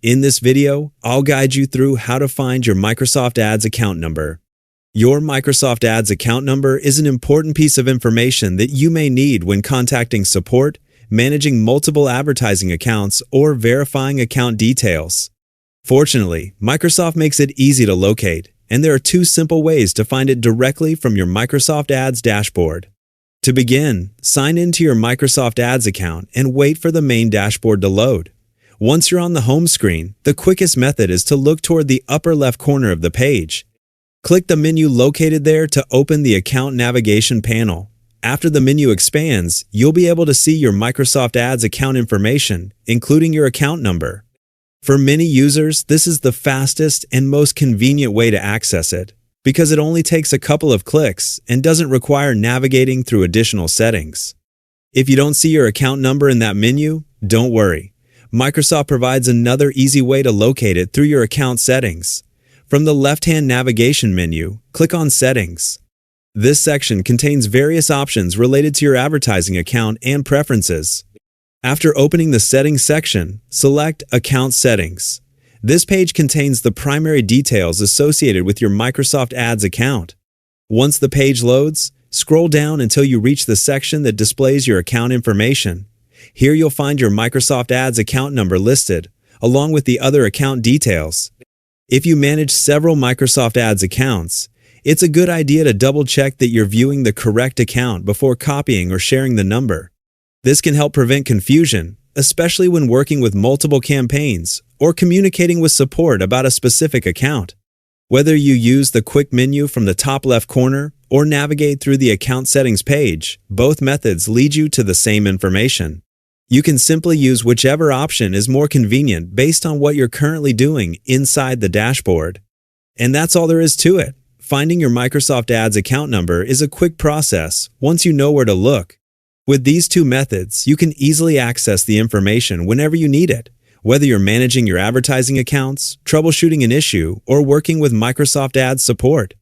In this video, I'll guide you through how to find your Microsoft Ads account number. Your Microsoft Ads account number is an important piece of information that you may need when contacting support, managing multiple advertising accounts, or verifying account details. Fortunately, Microsoft makes it easy to locate, and there are two simple ways to find it directly from your Microsoft Ads dashboard. To begin, sign into your Microsoft Ads account and wait for the main dashboard to load. Once you're on the home screen, the quickest method is to look toward the upper left corner of the page. Click the menu located there to open the account navigation panel. After the menu expands, you'll be able to see your Microsoft Ads account information, including your account number. For many users, this is the fastest and most convenient way to access it, because it only takes a couple of clicks and doesn't require navigating through additional settings. If you don't see your account number in that menu, don't worry. Microsoft provides another easy way to locate it through your account settings. From the left-hand navigation menu, click on Settings. This section contains various options related to your advertising account and preferences. After opening the Settings section, select Account Settings. This page contains the primary details associated with your Microsoft Ads account. Once the page loads, scroll down until you reach the section that displays your account information. Here you'll find your Microsoft Ads account number listed, along with the other account details. If you manage several Microsoft Ads accounts, it's a good idea to double-check that you're viewing the correct account before copying or sharing the number. This can help prevent confusion, especially when working with multiple campaigns or communicating with support about a specific account. Whether you use the quick menu from the top left corner or navigate through the account settings page, both methods lead you to the same information. You can simply use whichever option is more convenient based on what you're currently doing inside the dashboard. And that's all there is to it. Finding your Microsoft Ads account number is a quick process once you know where to look. With these two methods, you can easily access the information whenever you need it, whether you're managing your advertising accounts, troubleshooting an issue, or working with Microsoft Ads support.